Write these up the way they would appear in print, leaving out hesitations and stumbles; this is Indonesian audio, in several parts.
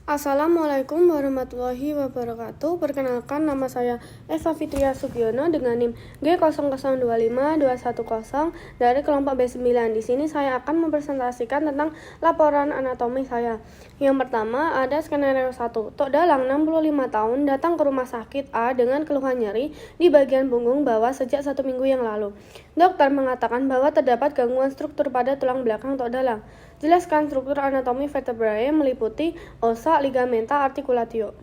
Assalamualaikum warahmatullahi wabarakatuh. Perkenalkan, nama saya Eva Fitria Sugiono dengan NIM G0025210 dari kelompok B9. Di sini saya akan mempresentasikan tentang laporan anatomi saya. Yang pertama ada skenario 1. Tok Dalang 65 tahun datang ke rumah sakit A dengan keluhan nyeri di bagian punggung bawah sejak 1 minggu yang lalu. Dokter mengatakan bahwa terdapat gangguan struktur pada tulang belakang Tok Dalang. Jelaskan struktur anatomi vertebrae meliputi ossa, ligamenta, articulatio.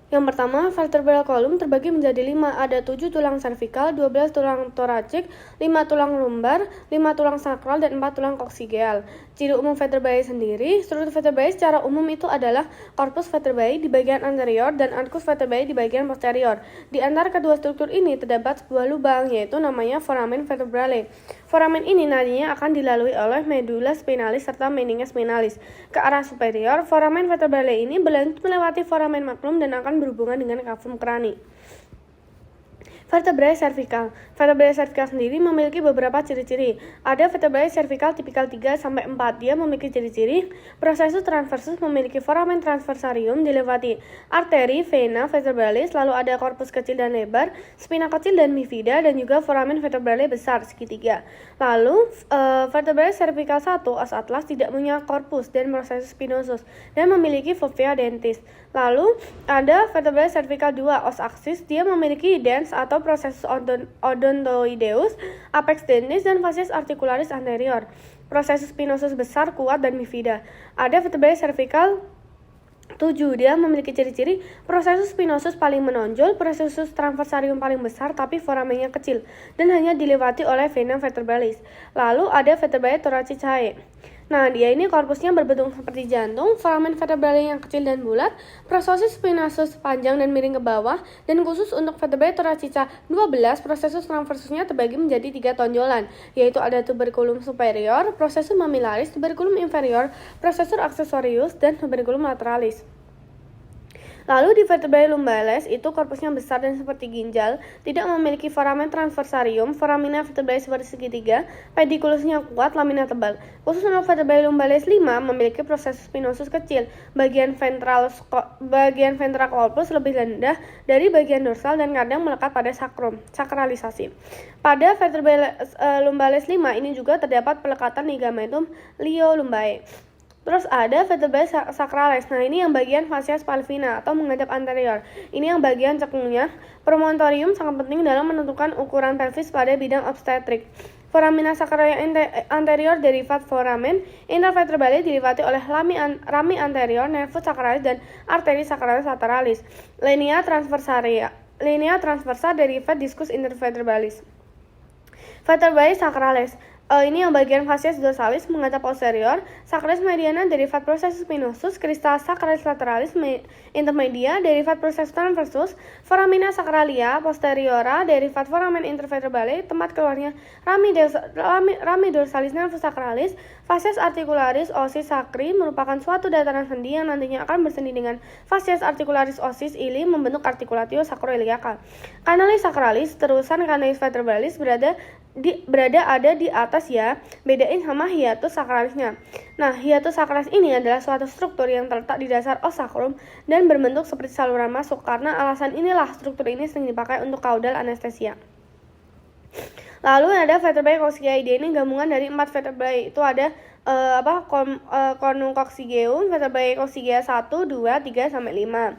Yang pertama, vertebral column terbagi menjadi 5. Ada 7 tulang servikal, 12 tulang toracik, 5 tulang lumbar, 5 tulang sakral, dan 4 tulang koksigeal. Ciri umum vertebrae sendiri, struktur vertebrae secara umum itu adalah corpus vertebrae di bagian anterior dan arcus vertebrae di bagian posterior. Di antara kedua struktur ini terdapat sebuah lubang, yaitu namanya foramen vertebrale. Foramen ini nantinya akan dilalui oleh medula spinalis serta meninges spinalis. Ke arah superior, foramen vertebrale ini berlanjut melewati foramen magnum dan akan berhubungan dengan cavum crani. Vertebrae cervical. Vertebrae cervical sendiri memiliki beberapa ciri-ciri. Ada vertebrae cervical tipikal 3-4. Dia memiliki ciri-ciri processus transversus memiliki foramen transversarium dilewati arteri, vena, vertebralis, lalu ada korpus kecil dan lebar, spina kecil dan bifida, dan juga foramen vertebrale besar segitiga. Lalu vertebrae cervical 1 os atlas tidak punya korpus dan processus spinosus dan memiliki fovea dentis. Lalu ada vertebrae cervical 2 os axis, dia memiliki dens atau proses odontoideus, apex dentis, dan facies articularis anterior. Proses spinosus besar, kuat, dan bifida. Ada vertebrae cervical 7, dia memiliki ciri-ciri prosesus spinosus paling menonjol, prosesus transversarium paling besar tapi foramennya kecil dan hanya dilewati oleh vena vertebralis. Lalu ada vertebrae thoracicae. Nah, dia ini korpusnya berbentuk seperti jantung, foramen vertebrale yang kecil dan bulat, prosesus spinosus panjang dan miring ke bawah, dan khusus untuk vertebrae thoracica 12, prosesus transversusnya terbagi menjadi 3 tonjolan, yaitu ada tuberculum superior, prosesus mamillaris, tuberculum inferior, prosesus accessorius, dan tuberculum lateralis. Lalu di vertebrae lumbales itu korpusnya besar dan seperti ginjal, tidak memiliki foramen transversarium, foramina vertebrae seperti segitiga, pedikulusnya kuat, lamina tebal. Khusus untuk vertebrae lumbales 5 memiliki proses spinosus kecil, bagian ventral corpus lebih rendah dari bagian dorsal dan kadang melekat pada sakrum, sakralisasi. Pada vertebrae lumbales 5 ini juga terdapat pelekatan ligamentum liolumbae. Terus ada vertebrae sacralis. Nah, ini yang bagian facies palvina atau menghadap anterior. Ini yang bagian cekungnya. Promontorium sangat penting dalam menentukan ukuran pelvis pada bidang obstetrik. Foramina sacralia anterior derivat foramen intervertebrale dilewati oleh rami anterior, nervus sacralis, dan arteri sacralis lateralis. Linea transversa derivat discus intervertebralis. Vertebrae sacralis. Ini yang bagian facies dorsalis menghadap posterior, sacralis mediana derivat proses spinosus, kristal sacralis lateralis intermedia derivat proses transversus, foramina sacralia posteriora derivat foramen intervertebrale, tempat keluarnya rami dorsalis nervus sacralis, facies articularis osis sacri merupakan suatu dataran sendi yang nantinya akan bersendi dengan facies articularis osis ili membentuk articulatio sacroiliacal. Canalis sacralis terusan canalis vertebralis berada ada di atas ya, bedain sama hiatus sakralisnya. Nah, hiatus sakralis ini adalah suatu struktur yang terletak di dasar os sacrum dan berbentuk seperti saluran masuk. Karena alasan inilah struktur ini sering dipakai untuk caudal anestesia. Lalu ada vertebrae coccygeae, ini gabungan dari 4 vertebrae. Itu ada Cornucoccygeum, vertebrae coccygea 1, 2, 3 sampai 5.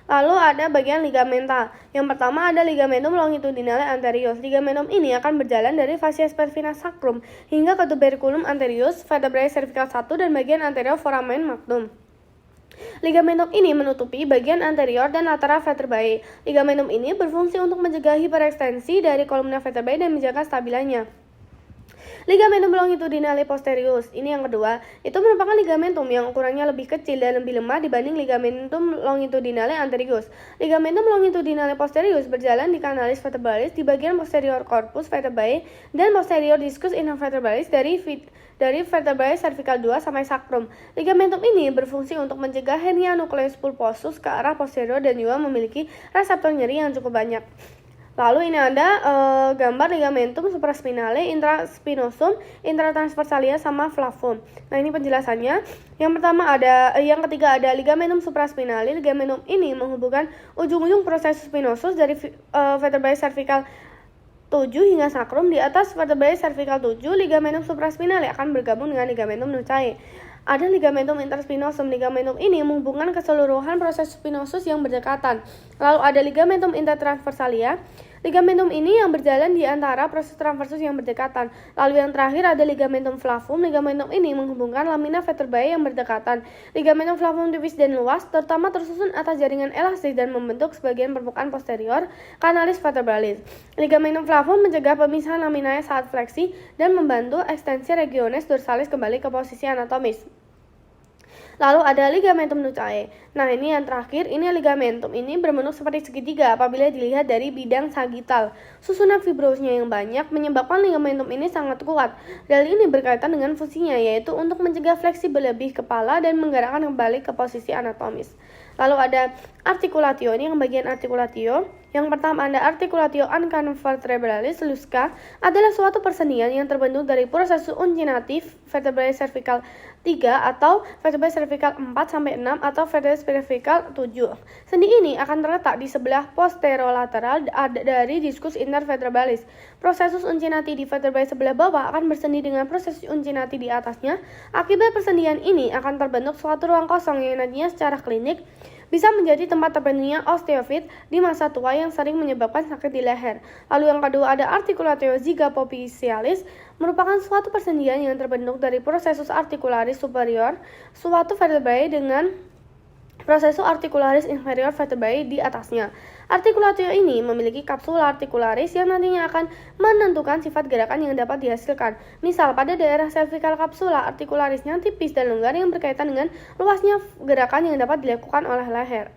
Lalu ada bagian ligamenta. Yang pertama ada ligamentum longitudinale anterius. Ligamentum ini akan berjalan dari facies perfina sacrum hingga ke tuberculum anterius, vertebrae cervical 1, dan bagian anterior foramen magnum. Ligamentum ini menutupi bagian anterior dan lateral vertebrae. Ligamentum ini berfungsi untuk mencegah hiperekstensi dari kolumna vertebrae dan menjaga stabilannya. Ligamentum longitudinale posterius, ini yang kedua, itu merupakan ligamentum yang ukurannya lebih kecil dan lebih lemah dibanding ligamentum longitudinale anterius. Ligamentum longitudinale posterius berjalan di canalis vertebralis di bagian posterior corpus vertebrae dan posterior discus intervertebralis dari vertebrae cervical 2 sampai sacrum. Ligamentum ini berfungsi untuk mencegah hernia nucleus pulposus ke arah posterior dan juga memiliki reseptor nyeri yang cukup banyak. Lalu ini ada gambar ligamentum supraspinale, intraspinosum, intratransversalia sama flavum. Nah, ini penjelasannya. Yang ketiga ada ligamentum supraspinale. Ligamentum ini menghubungkan ujung-ujung processus spinosus dari vertebrae cervical 7 hingga sacrum. Di atas vertebrae cervical 7, ligamentum supraspinale akan bergabung dengan ligamentum nuchae. Ada ligamentum interspinosum. Ligamentum ini menghubungkan keseluruhan proses spinosus yang berdekatan. Lalu ada ligamentum intertransversalia. Ligamentum ini yang berjalan di antara proses transversus yang berdekatan. Lalu yang terakhir ada ligamentum flavum. Ligamentum ini menghubungkan lamina vertebrae yang berdekatan. Ligamentum flavum tipis dan luas, terutama tersusun atas jaringan elastis dan membentuk sebagian permukaan posterior canalis vertebralis. Ligamentum flavum mencegah pemisahan laminae saat fleksi dan membantu ekstensi regiones dorsalis kembali ke posisi anatomis. Lalu ada ligamentum nuchae. Nah, ini yang terakhir, ini ligamentum ini berbentuk seperti segitiga apabila dilihat dari bidang sagital. Susunan fibrosnya yang banyak menyebabkan ligamentum ini sangat kuat. Hal ini berkaitan dengan fungsinya, yaitu untuk mencegah fleksi berlebih kepala dan menggerakkan kembali ke posisi anatomis. Lalu ada articulatio, ini yang bagian articulatio. Yang pertama ada articulatio uncavertebralis lusca, adalah suatu persendian yang terbentuk dari proses uncinatif vertebrae cervical 3 atau vertebrae cervical 4 sampai 6 atau vertebrae cervical 7. Sendi ini akan terletak di sebelah posterolateral dari diskus intervertebralis. Prosesus uncinati di vertebrae sebelah bawah akan bersendi dengan proses uncinati di atasnya. Akibat persendian ini akan terbentuk suatu ruang kosong yang nantinya secara klinik bisa menjadi tempat terbentuknya osteofit di masa tua yang sering menyebabkan sakit di leher. Lalu yang kedua ada articulatio zygapophysealis, merupakan suatu persendian yang terbentuk dari prosesus articularis superior, suatu vertebrae dengan prosesus articularis inferior vertebrae di atasnya. Articulatio ini memiliki kapsula articularis yang nantinya akan menentukan sifat gerakan yang dapat dihasilkan. Misal, pada daerah cervical kapsula articularisnya tipis dan longgar yang berkaitan dengan luasnya gerakan yang dapat dilakukan oleh leher.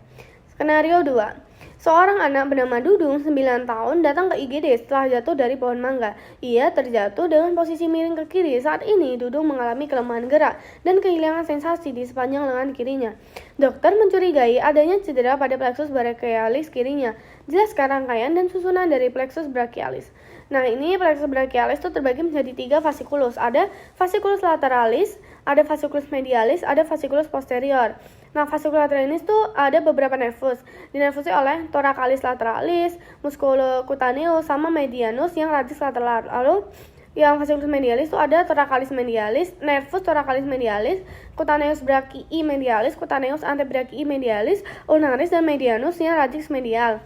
Skenario 2. Seorang anak bernama Dudung, 9 tahun, datang ke IGD setelah jatuh dari pohon mangga. Ia terjatuh dengan posisi miring ke kiri. Saat ini, Dudung mengalami kelemahan gerak dan kehilangan sensasi di sepanjang lengan kirinya. Dokter mencurigai adanya cedera pada plexus brachialis kirinya. Jelaskan rangkaian dan susunan dari plexus brachialis. Nah, ini plexus brachialis itu terbagi menjadi 3 fasciculus. Ada fasciculus lateralis, ada fasciculus medialis, ada fasciculus posterior. Nah, fasciculus lateralis itu ada beberapa nervus. Dinervusi oleh thoracalis lateralis, musculocutaneus, sama medianus yang radix lateral. Lalu yang fasciculus medialis itu ada thoracalis medialis, nervus thoracalis medialis, cutaneus brachii medialis, cutaneus antebrachii medialis, ulnaris, dan medianus yang radix medial.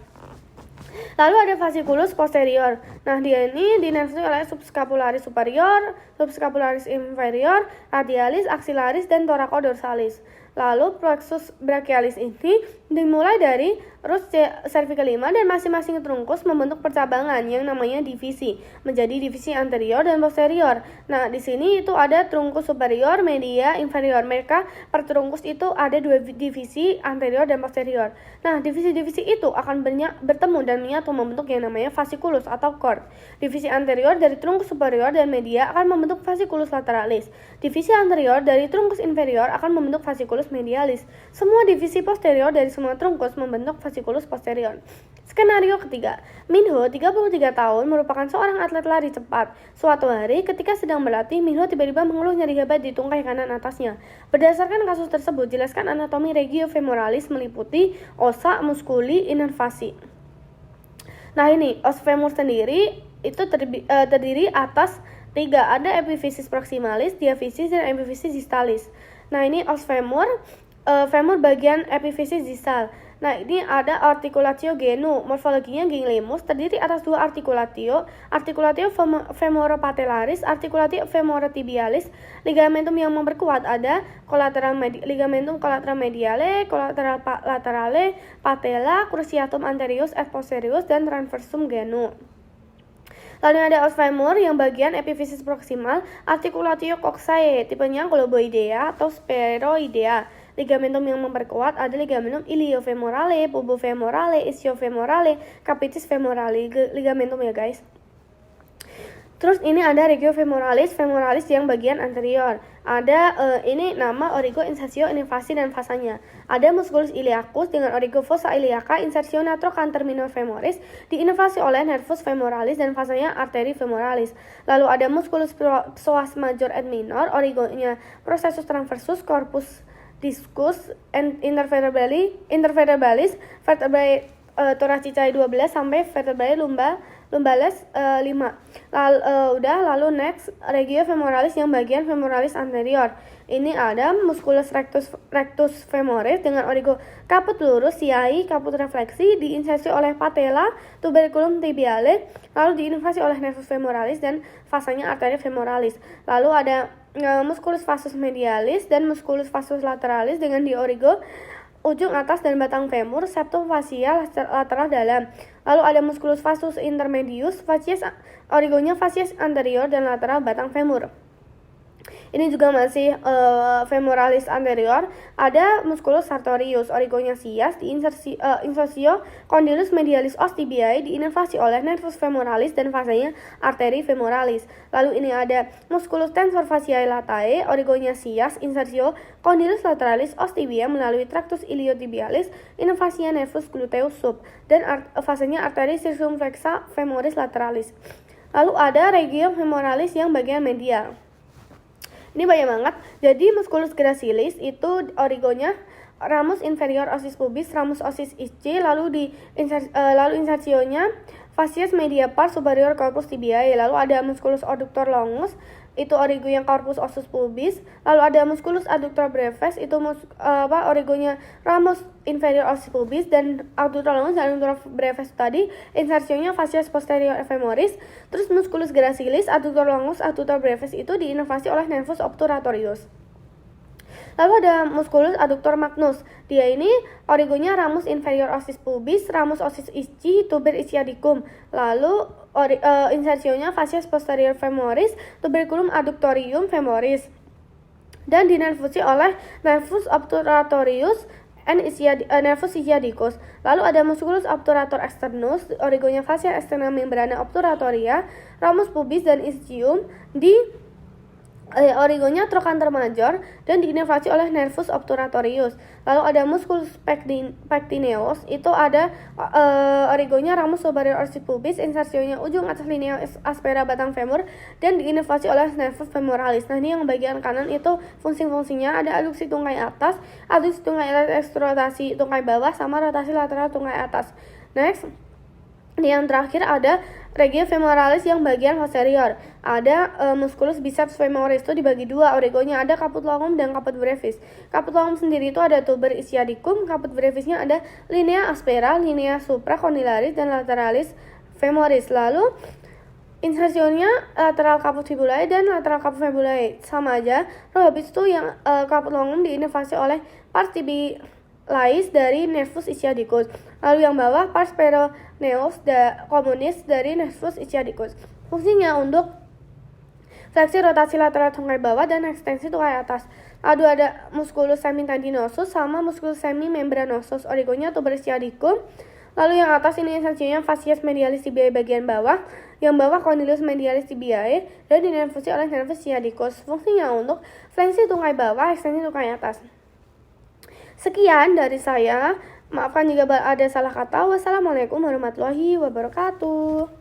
Lalu ada fasciculus posterior. Nah, dia ini dinervusi oleh subscapularis superior, subscapularis inferior, radialis, axillaris, dan thoraco-dorsalis. Lalu plexus brachialis ini dimulai dari root cervical 5 dan masing-masing trunkus membentuk percabangan yang namanya divisi menjadi divisi anterior dan posterior. Nah, di sini itu ada trunkus superior, media, inferior. Mereka per trunkus itu ada 2 divisi anterior dan posterior. Nah, divisi-divisi itu akan bertemu dan menyatu membentuk yang namanya fasciculus atau cord. Divisi anterior dari trunkus superior dan media akan membentuk fasciculus lateralis. Divisi anterior dari trunkus inferior akan membentuk fasciculus medialis. Semua divisi posterior dari semua trunkus membentuk fasciculus posterior. Skenario ketiga. Minho, 33 tahun, merupakan seorang atlet lari cepat. Suatu hari, ketika sedang berlatih, Minho tiba-tiba mengeluh nyeri hebat di tungkai kanan atasnya. Berdasarkan kasus tersebut, jelaskan anatomi regiofemoralis meliputi osa, muskuli, inervasi. Nah, ini os femur sendiri itu terdiri atas 3. Ada epifisis proximalis, diaphysis, dan epifisis distalis. Nah, ini os femur, femur bagian epifisis distal. Nah, ini ada articulatio genu. Morfologinya genglimus, terdiri atas 2 articulatio, articulatio femoropatellaris, articulatio femorotibialis. Ligamentum yang memperkuat ada ligamentum collateral mediale, collateral laterale, patella, cruciatum anterius et posterius, dan transversum genu. Lalu ada os femur yang bagian epifisis proximal, articulatio coxae, tipenya globoidea atau spheroidea. Ligamentum yang memperkuat ada ligamentum iliofemorale, pubofemorale, ischiofemorale, capitis femorale. Ligamentum ya guys. Terus ini ada regio femoralis yang bagian anterior. Ada ini nama origo, insertio, inervasi, dan fasanya. Ada musculus iliacus dengan origo fossa iliaca, insertio natrocanter minor femoris, diinervasi oleh nervus femoralis dan fasanya arteri femoralis. Lalu ada musculus psoas major et minor, origonya processus transversus, corpus discus, intervertebralis, vertebrae thoracicae 12 sampai vertebrae lumbales 5. Lalu next regio femoralis yang bagian femoralis anterior. Ini ada musculus rectus femoris dengan origo caput lurus, siai, caput refleksi, diinsersi oleh patella, tuberculum tibiale, lalu diinervasi oleh nervus femoralis dan fasanya arteri femoralis. Lalu ada musculus vastus medialis dan musculus vastus lateralis dengan di origo ujung atas dan batang femur, septum fascia lateral dalam. Lalu ada musculus vastus intermedius, origonya fascies anterior dan lateral batang femur. Ini juga masih femoralis anterior. Ada musculus sartorius, origonya sias, insertio condylus medialis os tibiae, diinervasi oleh nervus femoralis dan fasenya arteri femoralis. Lalu ini ada musculus tensor fasciae latae, origonya sias, insertio condylus lateralis os tibiae melalui tractus iliotibialis, inervasinya nervus gluteus sub dan fasenya arteri circumflexa femoris lateralis. Lalu ada regio femoralis yang bagian medial. Ini banyak banget. Jadi musculus gracilis itu origonya ramus inferior osis pubis, ramus osis ischi, lalu insertionya fascies media part superior corpus tibiae. Lalu ada musculus adductor longus, itu origo yang corpus osis pubis. Lalu ada musculus adductor brevis, itu origonya ramus inferior osis pubis, dan adductor longus dan adductor brevis tadi insertionya fascies posterior femoris. Terus musculus gracilis, adductor longus, adductor brevis itu diinervasi oleh nervus obturatorius. Lalu ada musculus adductor magnus. Dia ini origonya ramus inferior osis pubis, ramus osis ischi, tuber ischiadicum. Lalu insertionya fascies posterior femoris, tuberculum adductorium femoris. Dan dinervusi oleh nervus obturatorius and nervus ischiadicus. Lalu ada musculus obturator externus, origonya fascia externa membrana obturatoria, ramus pubis dan ischium di origonya trochanter major dan diinervasi oleh nervus obturatorius. Lalu ada musculus pectineus, itu ada origonya ramus superior osis pubis, insertionya ujung atas linea aspera batang femur dan diinervasi oleh nervus femoralis. Nah, ini yang bagian kanan itu fungsi-fungsinya ada aduksi tungkai atas, aduksi tungkai atas, rotasi tungkai bawah, sama rotasi lateral tungkai atas. Next, yang terakhir ada regio femoralis yang bagian posterior. Ada musculus biceps femoris, itu dibagi dua, origonya ada caput longum dan caput brevis. Caput longum sendiri itu ada tuber ischiadicum, caput brevisnya ada linea aspera, linea supracondylaris dan lateralis femoris. Lalu insertionnya lateral caput fibulae dan lateral caput fibulae sama aja. Lalu habis itu yang caput longum diinervasi oleh pars tibialis dari nervus ischiadicus. Lalu yang bawah pars peroneus communis dari nervus ischiadicus. Fungsinya untuk fleksi rotasi lateral tungkai bawah dan ekstensi tungkai atas. Lalu ada musculus semitendinosus sama musculus semimembranosus, origonya tuber ischiadicum. Lalu yang atas ini insertionya fascies medialis tibiae bagian bawah, yang bawah condylus medialis tibiae dan dinervusi oleh nervus ischiadicus. Fungsinya untuk fleksi tungkai bawah, ekstensi tungkai atas. Sekian dari saya. Maafkan jika ada salah kata. Wassalamualaikum warahmatullahi wabarakatuh.